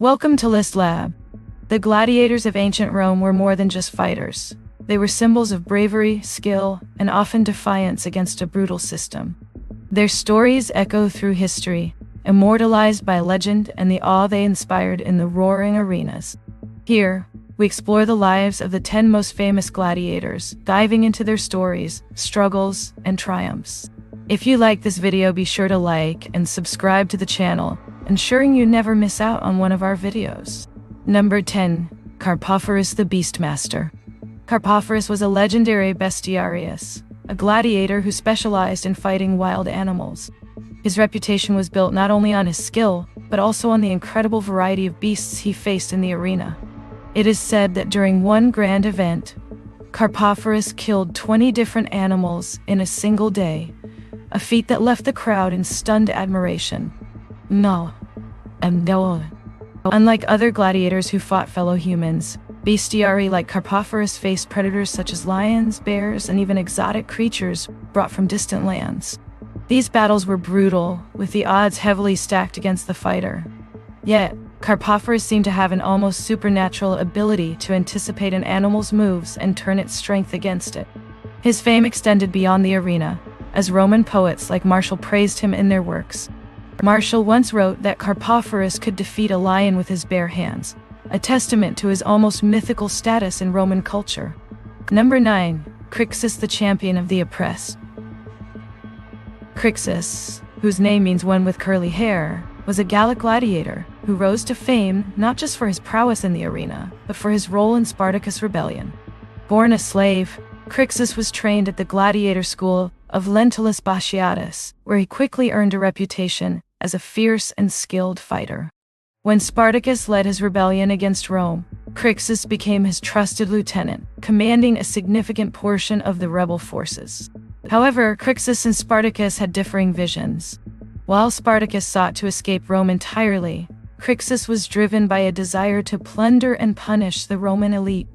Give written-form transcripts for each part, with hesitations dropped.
Welcome to List Lab. The gladiators of ancient Rome were more than just fighters. They were symbols of bravery, skill, and often defiance against a brutal system. Their stories echo through history, immortalized by legend and the awe they inspired in the roaring arenas. Here, we explore the lives of the 10 most famous gladiators, diving into their stories, struggles, and triumphs. If you like this video, be sure to like and subscribe to the channel, ensuring you never miss out on one of our videos. Number 10. Carpophorus the Beastmaster. Carpophorus was a legendary bestiarius, a gladiator who specialized in fighting wild animals. His reputation was built not only on his skill, but also on the incredible variety of beasts he faced in the arena. It is said that during one grand event, Carpophorus killed 20 different animals in a single day, a feat that left the crowd in stunned admiration. Unlike other gladiators who fought fellow humans, bestiarii like Carpophorus faced predators such as lions, bears, and even exotic creatures brought from distant lands. These battles were brutal, with the odds heavily stacked against the fighter. Yet, Carpophorus seemed to have an almost supernatural ability to anticipate an animal's moves and turn its strength against it. His fame extended beyond the arena, as Roman poets like Martial praised him in their works. Martial once wrote that Carpophorus could defeat a lion with his bare hands, a testament to his almost mythical status in Roman culture. Number 9. Crixus, the champion of the oppressed. Crixus, whose name means one with curly hair, was a Gallic gladiator who rose to fame not just for his prowess in the arena, but for his role in Spartacus' rebellion. Born a slave, Crixus was trained at the gladiator school of Lentulus Batiatus, where he quickly earned a reputation as a fierce and skilled fighter. When Spartacus led his rebellion against Rome, Crixus became his trusted lieutenant, commanding a significant portion of the rebel forces. However, Crixus and Spartacus had differing visions. While Spartacus sought to escape Rome entirely, Crixus was driven by a desire to plunder and punish the Roman elite.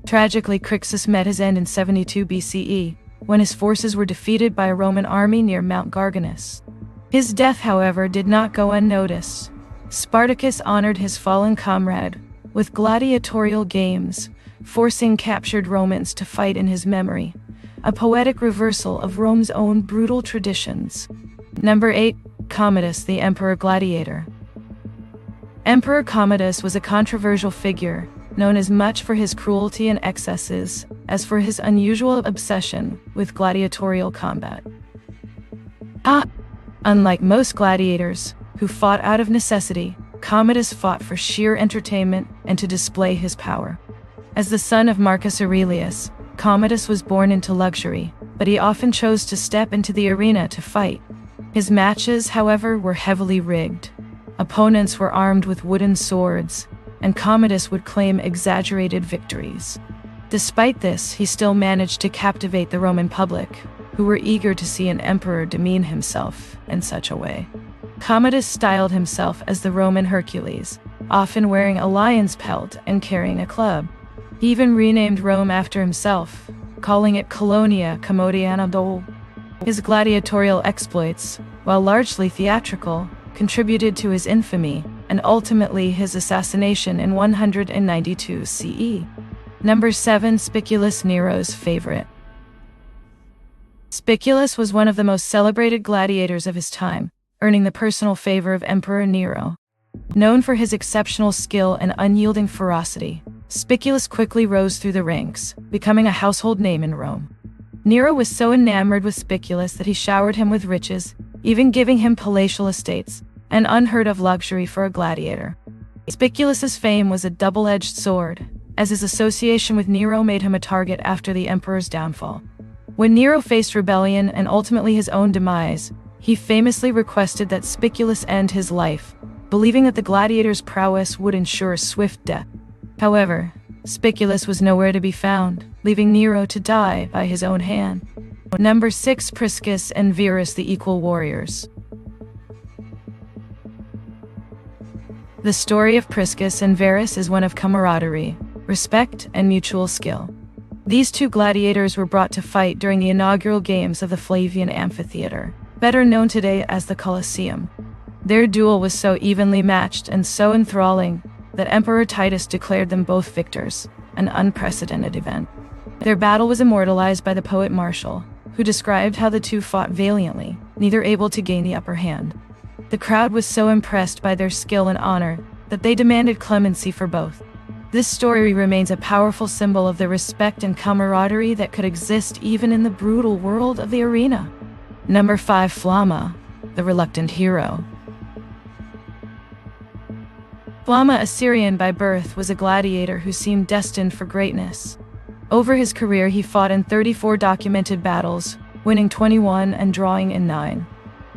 Tragically, Crixus met his end in 72 BCE, when his forces were defeated by a Roman army near Mount Ganus. His death, however, did not go unnoticed. Spartacus honored his fallen comrade with gladiatorial games, forcing captured Romans to fight in his memory, a poetic reversal of Rome's own brutal traditions. Number 8. Commodus, the Emperor Gladiator. Emperor Commodus was a controversial figure, known as much for his cruelty and excesses as for his unusual obsession with gladiatorial combat. Unlike most gladiators, who fought out of necessity, Commodus fought for sheer entertainment and to display his power. As the son of Marcus Aurelius, Commodus was born into luxury, but he often chose to step into the arena to fight. His matches, however, were heavily rigged. Opponents were armed with wooden swords, and Commodus would claim exaggerated victories. Despite this, he still managed to captivate the Roman public, who were eager to see an emperor demean himself in such a way. Commodus styled himself as the Roman Hercules, often wearing a lion's pelt and carrying a club. He even renamed Rome after himself, calling it Colonia Commodiana Dole. His gladiatorial exploits, while largely theatrical, contributed to his infamy and ultimately his assassination in 192 CE. Number 7. Spiculus, Nero's favorite. Spiculus was one of the most celebrated gladiators of his time, earning the personal favor of Emperor Nero. Known for his exceptional skill and unyielding ferocity, Spiculus quickly rose through the ranks, becoming a household name in Rome. Nero was so enamored with Spiculus that he showered him with riches, even giving him palatial estates, an unheard-of luxury for a gladiator. Spiculus's fame was a double-edged sword, as his association with Nero made him a target after the emperor's downfall. When Nero faced rebellion and ultimately his own demise, he famously requested that Spiculus end his life, believing that the gladiator's prowess would ensure a swift death. However, Spiculus was nowhere to be found, leaving Nero to die by his own hand. Number 6. Priscus and Virgil, the Equal Warriors. The story of Priscus and Virgil is one of camaraderie, respect, and mutual skill. These two gladiators were brought to fight during the inaugural games of the Flavian Amphitheater, better known today as the Colosseum. Their duel was so evenly matched and so enthralling that Emperor Titus declared them both victors, an unprecedented event. Their battle was immortalized by the poet Martial, who described how the two fought valiantly, neither able to gain the upper hand. The crowd was so impressed by their skill and honor that they demanded clemency for both. This story remains a powerful symbol of the respect and camaraderie that could exist even in the brutal world of the arena. Number 5. Flamma, the reluctant hero. Flamma, a Syrian by birth, was a gladiator who seemed destined for greatness. Over his career, he fought in 34 documented battles, winning 21 and drawing in 9.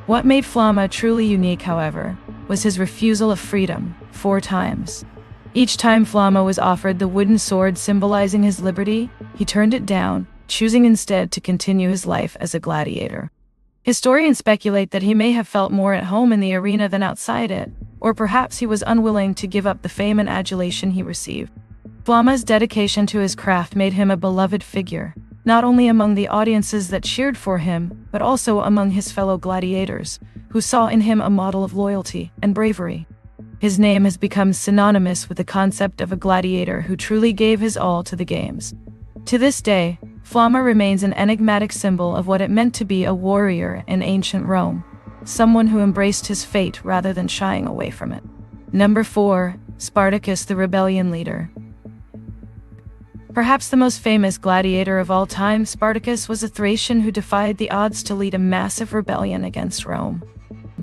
What made Flamma truly unique, however, was his refusal of freedom, 4 times. Each time Flamma was offered the wooden sword symbolizing his liberty, he turned it down, choosing instead to continue his life as a gladiator. Historians speculate that he may have felt more at home in the arena than outside it, or perhaps he was unwilling to give up the fame and adulation he received. Flamma's dedication to his craft made him a beloved figure, not only among the audiences that cheered for him, but also among his fellow gladiators, who saw in him a model of loyalty and bravery. His name has become synonymous with the concept of a gladiator who truly gave his all to the games. To this day, Flamma remains an enigmatic symbol of what it meant to be a warrior in ancient Rome, someone who embraced his fate rather than shying away from it. Number 4. Spartacus, the rebellion leader. Perhaps the most famous gladiator of all time, Spartacus was a Thracian who defied the odds to lead a massive rebellion against Rome.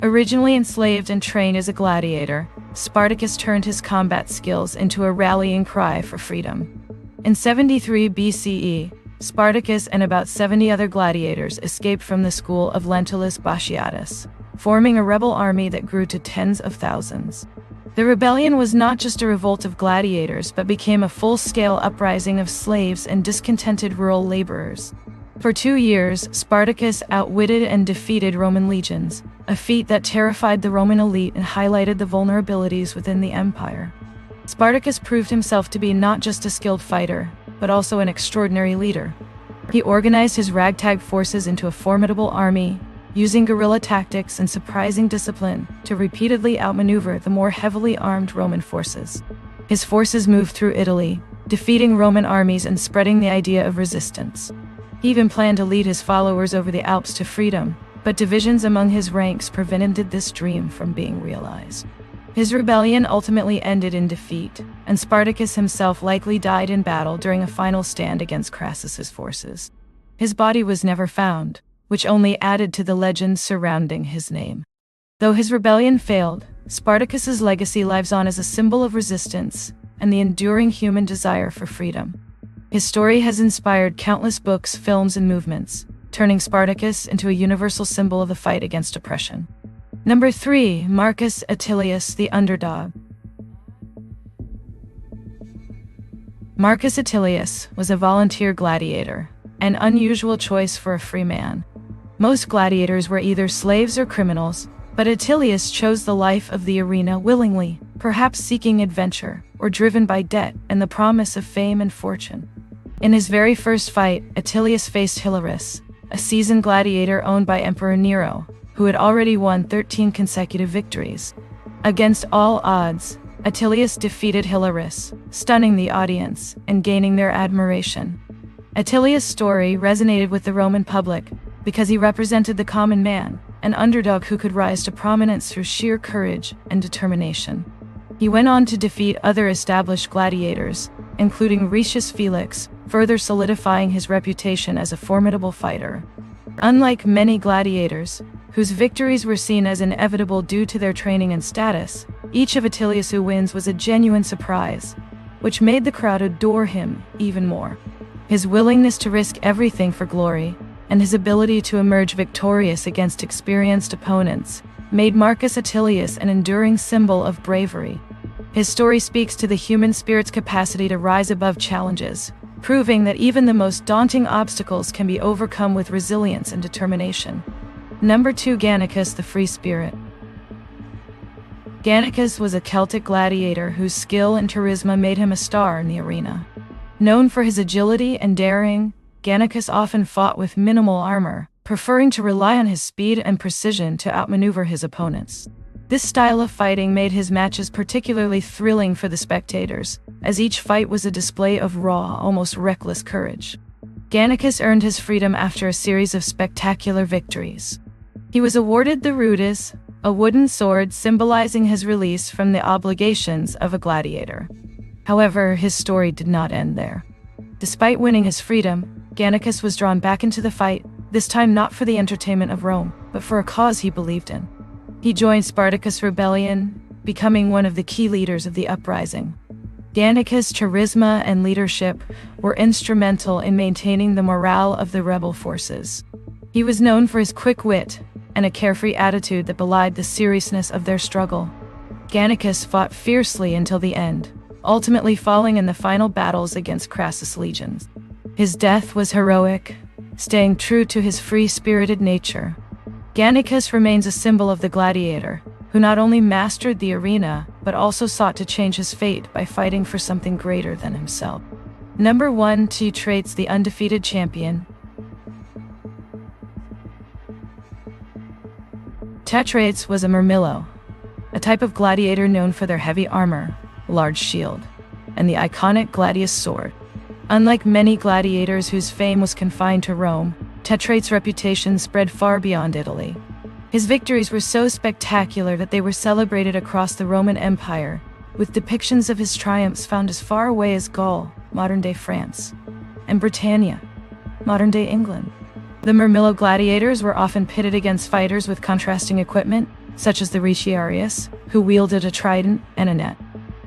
Originally enslaved and trained as a gladiator, Spartacus turned his combat skills into a rallying cry for freedom. In 73 BCE, Spartacus and about 70 other gladiators escaped from the school of Lentulus Batiatus, forming a rebel army that grew to tens of thousands. The rebellion was not just a revolt of gladiators but became a full-scale uprising of slaves and discontented rural laborers. For 2 years, Spartacus outwitted and defeated Roman legions, a feat that terrified the Roman elite and highlighted the vulnerabilities within the empire. Spartacus proved himself to be not just a skilled fighter, but also an extraordinary leader. He organized his ragtag forces into a formidable army, using guerrilla tactics and surprising discipline to repeatedly outmaneuver the more heavily armed Roman forces. His forces moved through Italy, defeating Roman armies and spreading the idea of resistance. He even planned to lead his followers over the Alps to freedom, but divisions among his ranks prevented this dream from being realized. His rebellion ultimately ended in defeat, and Spartacus himself likely died in battle during a final stand against Crassus's forces. His body was never found, which only added to the legends surrounding his name. Though his rebellion failed, Spartacus's legacy lives on as a symbol of resistance and the enduring human desire for freedom. His story has inspired countless books, films, and movements, turning Spartacus into a universal symbol of the fight against oppression. Number 3. Marcus Attilius, the underdog. Marcus Attilius was a volunteer gladiator, an unusual choice for a free man. Most gladiators were either slaves or criminals, but Attilius chose the life of the arena willingly, perhaps seeking adventure, or driven by debt and the promise of fame and fortune. In his very first fight, Attilius faced Hilarus, a seasoned gladiator owned by Emperor Nero, who had already won 13 consecutive victories. Against all odds, Attilius defeated Hilarus, stunning the audience and gaining their admiration. Attilius' story resonated with the Roman public because he represented the common man, an underdog who could rise to prominence through sheer courage and determination. He went on to defeat other established gladiators, including Retius Felix, further solidifying his reputation as a formidable fighter. Unlike many gladiators, whose victories were seen as inevitable due to their training and status, each of Attilius' wins was a genuine surprise, which made the crowd adore him even more. His willingness to risk everything for glory, and his ability to emerge victorious against experienced opponents, made Marcus Attilius an enduring symbol of bravery. His story speaks to the human spirit's capacity to rise above challenges, proving that even the most daunting obstacles can be overcome with resilience and determination. Number 2. Ganus, the free spirit. Ganus was a Celtic gladiator whose skill and charisma made him a star in the arena. Known for his agility and daring, Ganus often fought with minimal armor, preferring to rely on his speed and precision to outmaneuver his opponents. This style of fighting made his matches particularly thrilling for the spectators, as each fight was a display of raw, almost reckless courage. Ganus earned his freedom after a series of spectacular victories. He was awarded the rudis, a wooden sword symbolizing his release from the obligations of a gladiator. However, his story did not end there. Despite winning his freedom, Ganus was drawn back into the fight, this time not for the entertainment of Rome, but for a cause he believed in. He joined Spartacus' rebellion, becoming one of the key leaders of the uprising. Ganus' charisma and leadership were instrumental in maintaining the morale of the rebel forces. He was known for his quick wit and a carefree attitude that belied the seriousness of their struggle. Ganus fought fiercely until the end, ultimately falling in the final battles against Crassus' legions. His death was heroic, staying true to his free-spirited nature. Ganus remains a symbol of the gladiator, who not only mastered the arena, but also sought to change his fate by fighting for something greater than himself. Number 1. Tetraites, the undefeated champion. Tetraites was a murmillo, a type of gladiator known for their heavy armor, large shield, and the iconic gladius sword. Unlike many gladiators whose fame was confined to Rome, Tetraites' reputation spread far beyond Italy. His victories were so spectacular that they were celebrated across the Roman Empire, with depictions of his triumphs found as far away as Gaul, modern-day France, and Britannia, modern-day England. The Murmillo gladiators were often pitted against fighters with contrasting equipment, such as the Retiarius, who wielded a trident and a net.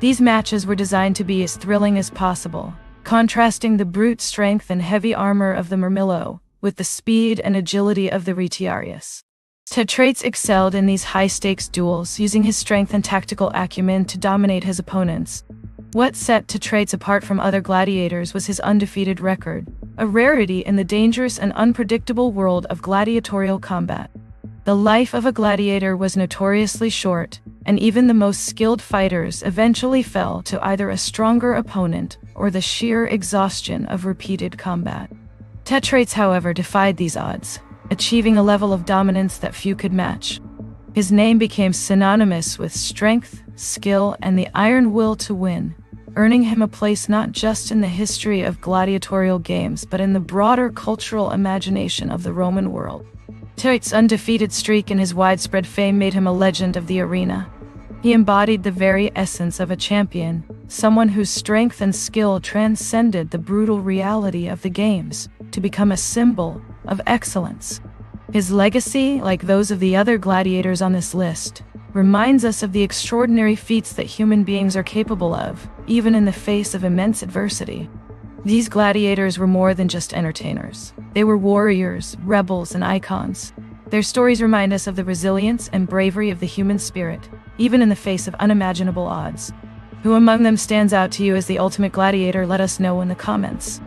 These matches were designed to be as thrilling as possible, contrasting the brute strength and heavy armor of the Murmillo with the speed and agility of the Retiarius. Tetraites excelled in these high-stakes duels, using his strength and tactical acumen to dominate his opponents. What set Tetraites apart from other gladiators was his undefeated record, a rarity in the dangerous and unpredictable world of gladiatorial combat. The life of a gladiator was notoriously short, and even the most skilled fighters eventually fell to either a stronger opponent or the sheer exhaustion of repeated combat. Tetraites, however, defied these odds, achieving a level of dominance that few could match. His name became synonymous with strength, skill, and the iron will to win, earning him a place not just in the history of gladiatorial games but in the broader cultural imagination of the Roman world. Tetraites' undefeated streak and his widespread fame made him a legend of the arena. He embodied the very essence of a champion, someone whose strength and skill transcended the brutal reality of the games, to become a symbol of excellence. His legacy, like those of the other gladiators on this list, reminds us of the extraordinary feats that human beings are capable of, even in the face of immense adversity. These gladiators were more than just entertainers. They were warriors, rebels, and icons. Their stories remind us of the resilience and bravery of the human spirit, even in the face of unimaginable odds. Who among them stands out to you as the ultimate gladiator? Let us know in the comments.